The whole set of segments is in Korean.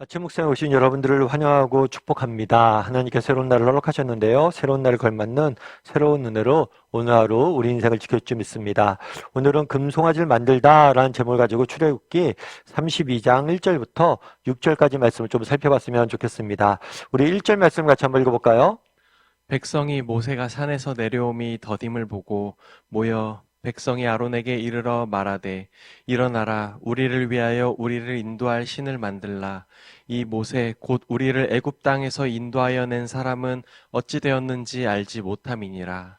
아침 묵상에 오신 여러분들을 환영하고 축복합니다. 하나님께서 새로운 날을 허락하셨는데요. 새로운 날을 걸맞는 새로운 은혜로 오늘 하루 우리 인생을 지킬 줄 믿습니다. 오늘은 금송아지를 만들다 라는 제목을 가지고 출애굽기 32장 1절부터 6절까지 말씀을 좀 살펴봤으면 좋겠습니다. 우리 1절 말씀 같이 한번 읽어볼까요? 백성이 모세가 산에서 내려옴이 더딤을 보고 모여 백성이 아론에게 이르러 말하되 일어나라 우리를 위하여 우리를 인도할 신을 만들라. 이 모세 곧 우리를 애굽 땅에서 인도하여 낸 사람은 어찌 되었는지 알지 못함이니라.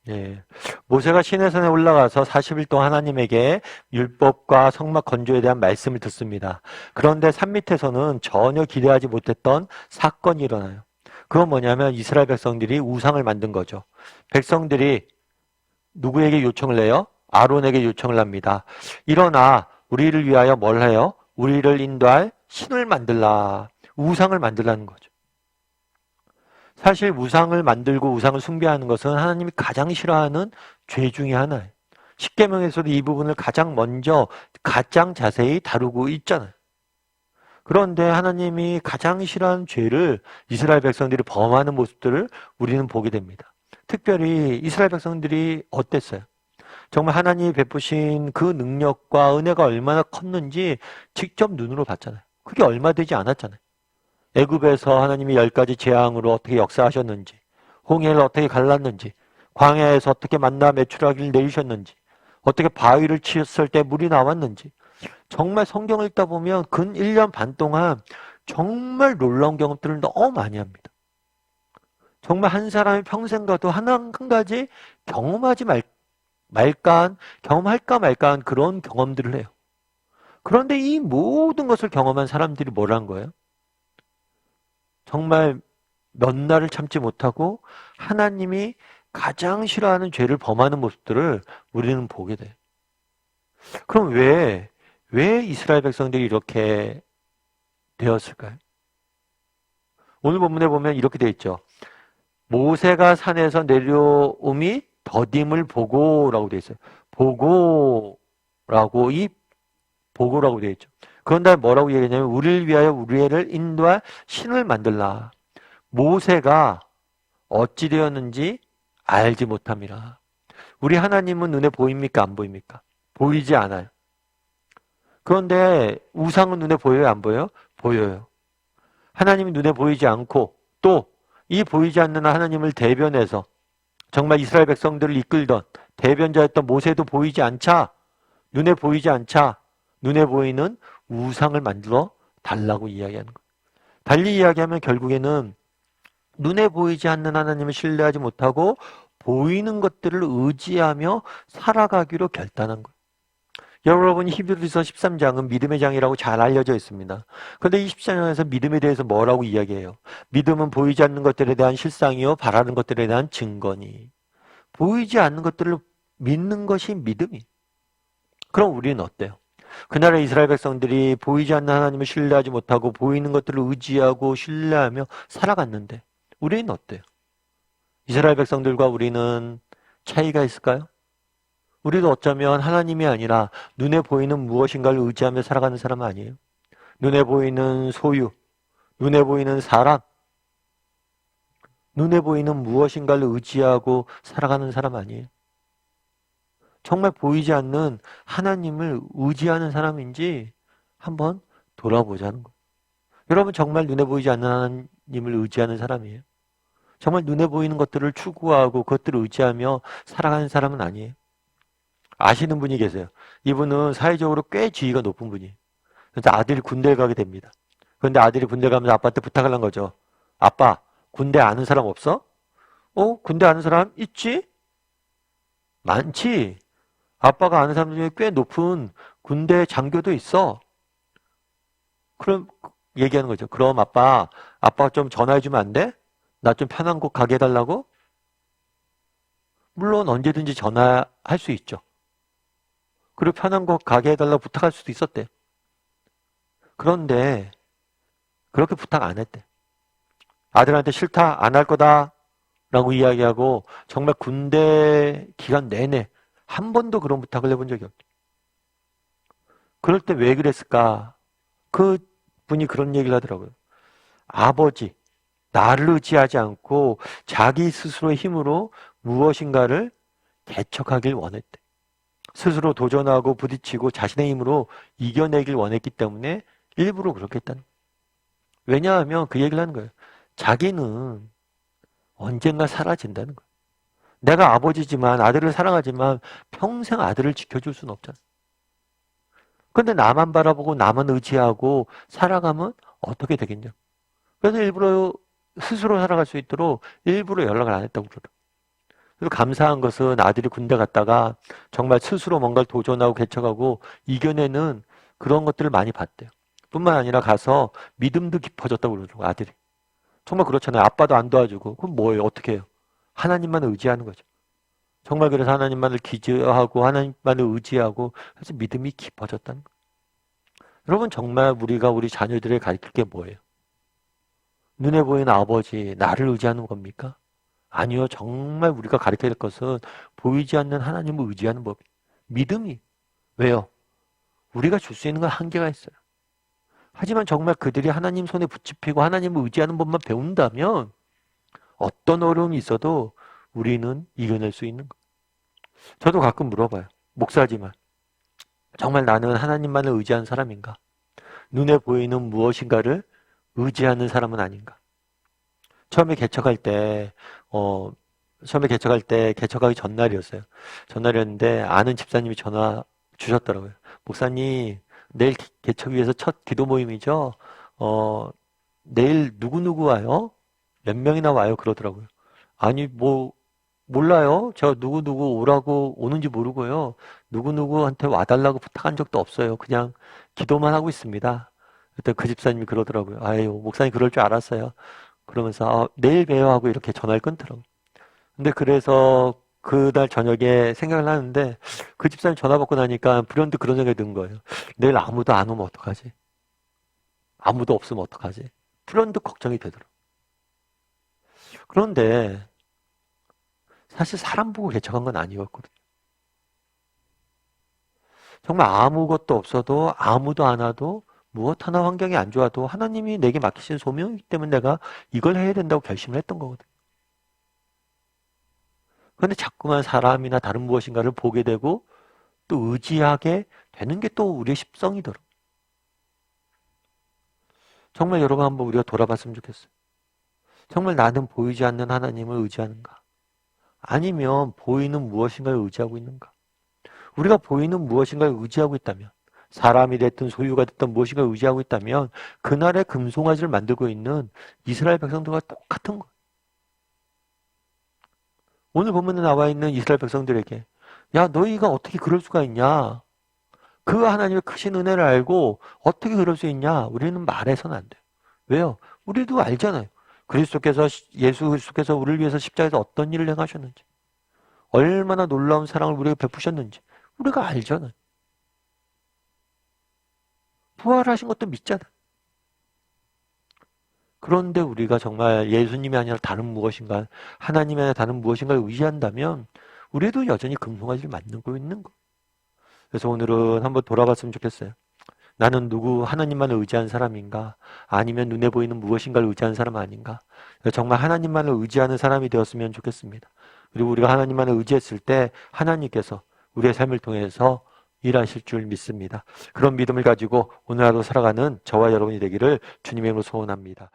예. 모세가 시내산에 올라가서 40일 동안 하나님에게 율법과 성막 건조에 대한 말씀을 듣습니다. 그런데 산 밑에서는 전혀 기대하지 못했던 사건이 일어나요. 그건 뭐냐면 이스라엘 백성들이 우상을 만든 거죠. 백성들이 누구에게 요청을 해요? 아론에게 요청을 합니다. 일어나 우리를 위하여 뭘 해요? 우리를 인도할 신을 만들라. 우상을 만들라는 거죠. 사실 우상을 만들고 우상을 숭배하는 것은 하나님이 가장 싫어하는 죄 중에 하나예요. 십계명에서도 이 부분을 가장 먼저 가장 자세히 다루고 있잖아요. 그런데 하나님이 가장 싫어하는 죄를 이스라엘 백성들이 범하는 모습들을 우리는 보게 됩니다. 특별히 이스라엘 백성들이 어땠어요? 정말 하나님이 베푸신 그 능력과 은혜가 얼마나 컸는지 직접 눈으로 봤잖아요. 그게 얼마 되지 않았잖아요. 애굽에서 하나님이 10가지 재앙으로 어떻게 역사하셨는지, 홍해를 어떻게 갈랐는지, 광야에서 어떻게 만나 메추라기를 내리셨는지, 어떻게 바위를 치었을 때 물이 나왔는지, 정말 성경을 읽다 보면 근 1년 반 동안 정말 놀라운 경험들을 너무 많이 합니다. 정말 한 사람이 평생 가도 한 가지 경험하지 경험할까 말까한 그런 경험들을 해요. 그런데 이 모든 것을 경험한 사람들이 뭐라는 거예요? 정말 몇 날을 참지 못하고 하나님이 가장 싫어하는 죄를 범하는 모습들을 우리는 보게 돼요. 그럼 왜 이스라엘 백성들이 이렇게 되었을까요? 오늘 본문에 보면 이렇게 되어 있죠. 모세가 산에서 내려옴이 더딤을 보고라고 되어 있어요. 보고라고 되어 있죠. 그런 다음에 뭐라고 얘기하냐면 우리를 위하여 우리를 인도할 신을 만들라. 모세가 어찌 되었는지 알지 못함이라. 우리 하나님은 눈에 보입니까? 안 보입니까? 보이지 않아요. 그런데 우상은 눈에 보여요? 안 보여요? 보여요. 하나님이 눈에 보이지 않고 또 이 보이지 않는 하나님을 대변해서 정말 이스라엘 백성들을 이끌던 대변자였던 모세도 보이지 않자, 눈에 보이지 않자, 눈에 보이는 우상을 만들어 달라고 이야기하는 거예요. 달리 이야기하면 결국에는 눈에 보이지 않는 하나님을 신뢰하지 못하고 보이는 것들을 의지하며 살아가기로 결단한 거예요. 여러분 히브리서 13장은 믿음의 장이라고 잘 알려져 있습니다. 그런데 이 14장에서 믿음에 대해서 뭐라고 이야기해요? 믿음은 보이지 않는 것들에 대한 실상이요 바라는 것들에 대한 증거니. 보이지 않는 것들을 믿는 것이 믿음이. 그럼 우리는 어때요? 그날의 이스라엘 백성들이 보이지 않는 하나님을 신뢰하지 못하고 보이는 것들을 의지하고 신뢰하며 살아갔는데 우리는 어때요? 이스라엘 백성들과 우리는 차이가 있을까요? 우리도 어쩌면 하나님이 아니라 눈에 보이는 무엇인가를 의지하며 살아가는 사람 아니에요? 눈에 보이는 소유, 눈에 보이는 사람, 눈에 보이는 무엇인가를 의지하고 살아가는 사람 아니에요? 정말 보이지 않는 하나님을 의지하는 사람인지 한번 돌아보자는 거예요. 여러분 정말 눈에 보이지 않는 하나님을 의지하는 사람이에요? 정말 눈에 보이는 것들을 추구하고 그것들을 의지하며 살아가는 사람은 아니에요? 아시는 분이 계세요. 이분은 사회적으로 꽤 지위가 높은 분이에요. 그래서 아들이 군대에 가게 됩니다. 그런데 아들이 군대 가면서 아빠한테 부탁을 한 거죠. 아빠, 군대 아는 사람 없어? 군대 아는 사람 있지? 많지. 아빠가 아는 사람 중에 꽤 높은 군대 장교도 있어. 그럼 얘기하는 거죠. 그럼 아빠가 좀 전화해주면 안 돼? 나 좀 편한 곳 가게 해달라고? 물론 언제든지 전화할 수 있죠. 그리고 편한 곳 가게 해달라고 부탁할 수도 있었대. 그런데 그렇게 부탁 안 했대. 아들한테 싫다, 안 할 거다 라고 이야기하고 정말 군대 기간 내내 한 번도 그런 부탁을 해본 적이 없대. 그럴 때 왜 그랬을까? 그 분이 그런 얘기를 하더라고요. 아버지, 나를 의지하지 않고 자기 스스로의 힘으로 무엇인가를 개척하길 원했대. 스스로 도전하고 부딪히고 자신의 힘으로 이겨내길 원했기 때문에 일부러 그렇게 했다는 거예요. 왜냐하면 그 얘기를 하는 거예요. 자기는 언젠가 사라진다는 거예요. 내가 아버지지만 아들을 사랑하지만 평생 아들을 지켜줄 수는 없잖아. 근데 나만 바라보고 나만 의지하고 살아가면 어떻게 되겠냐. 그래서 일부러 스스로 살아갈 수 있도록 일부러 연락을 안 했다고 그러더라고요. 그리고 감사한 것은 아들이 군대 갔다가 정말 스스로 뭔가를 도전하고 개척하고 이겨내는 그런 것들을 많이 봤대요. 뿐만 아니라 가서 믿음도 깊어졌다고 그러더라고요, 아들이. 정말 그렇잖아요. 아빠도 안 도와주고. 그럼 뭐예요? 어떻게 해요? 하나님만을 의지하는 거죠. 정말 그래서 하나님만을 기저하고 하나님만을 의지하고 그래서 믿음이 깊어졌다는 거예요. 여러분 정말 우리가 우리 자녀들을 가르칠 게 뭐예요? 눈에 보이는 아버지, 나를 의지하는 겁니까? 아니요. 정말 우리가 가르쳐야 될 것은 보이지 않는 하나님을 의지하는 법. 믿음이. 왜요? 우리가 줄 수 있는 건 한계가 있어요. 하지만 정말 그들이 하나님 손에 붙잡히고 하나님을 의지하는 법만 배운다면 어떤 어려움이 있어도 우리는 이겨낼 수 있는 거예요. 저도 가끔 물어봐요. 목사지만 정말 나는 하나님만을 의지하는 사람인가? 눈에 보이는 무엇인가를 의지하는 사람은 아닌가? 처음에 개척할 때 개척하기 전날이었어요. 전날이었는데 아는 집사님이 전화 주셨더라고요. 목사님, 내일 개척 위해서 첫 기도 모임이죠? 내일 누구누구 와요? 몇 명이나 와요? 그러더라고요. 아니, 몰라요. 제가 누구누구 오라고 오는지 모르고요. 누구누구한테 와달라고 부탁한 적도 없어요. 그냥 기도만 하고 있습니다. 그때 그 집사님이 그러더라고요. 아유, 목사님 그럴 줄 알았어요. 그러면서 내일 봬요 하고 이렇게 전화를 끊더라고요. 근데 그래서 그날 저녁에 생각을 하는데 그 집사님 전화 받고 나니까 불현듯 그런 생각이 든 거예요. 내일 아무도 안 오면 어떡하지? 아무도 없으면 어떡하지? 불현듯 걱정이 되더라고요. 그런데 사실 사람 보고 개척한 건 아니었거든요. 정말 아무것도 없어도 아무도 안 와도 무엇 하나 환경이 안 좋아도 하나님이 내게 맡기신 소명이기 때문에 내가 이걸 해야 된다고 결심을 했던 거거든요. 그런데 자꾸만 사람이나 다른 무엇인가를 보게 되고 또 의지하게 되는 게 또 우리의 습성이더라고요. 정말 여러분 한번 우리가 돌아봤으면 좋겠어요. 정말 나는 보이지 않는 하나님을 의지하는가? 아니면 보이는 무엇인가를 의지하고 있는가? 우리가 보이는 무엇인가를 의지하고 있다면 사람이 됐든 소유가 됐든 무엇인가를 의지하고 있다면 그날의 금송아지를 만들고 있는 이스라엘 백성들과 똑같은 거예요. 오늘 본문에 나와 있는 이스라엘 백성들에게 야 너희가 어떻게 그럴 수가 있냐? 그 하나님의 크신 은혜를 알고 어떻게 그럴 수 있냐? 우리는 말해서는 안 돼요. 왜요? 우리도 알잖아요. 예수 그리스도께서 우리를 위해서 십자가에서 어떤 일을 행하셨는지 얼마나 놀라운 사랑을 우리에게 베푸셨는지 우리가 알잖아요. 부활하신 것도 믿잖아요. 그런데 우리가 정말 예수님이 아니라 다른 무엇인가 하나님이 아니라 다른 무엇인가를 의지한다면 우리도 여전히 금송아지를 만들고 있는 거예요. 그래서 오늘은 한번 돌아봤으면 좋겠어요. 나는 하나님만을 의지한 사람인가? 아니면 눈에 보이는 무엇인가를 의지하는 사람 아닌가? 정말 하나님만을 의지하는 사람이 되었으면 좋겠습니다. 그리고 우리가 하나님만을 의지했을 때 하나님께서 우리의 삶을 통해서 일하실 줄 믿습니다. 그런 믿음을 가지고 오늘 하루 살아가는 저와 여러분이 되기를 주님의 이름으로 소원합니다.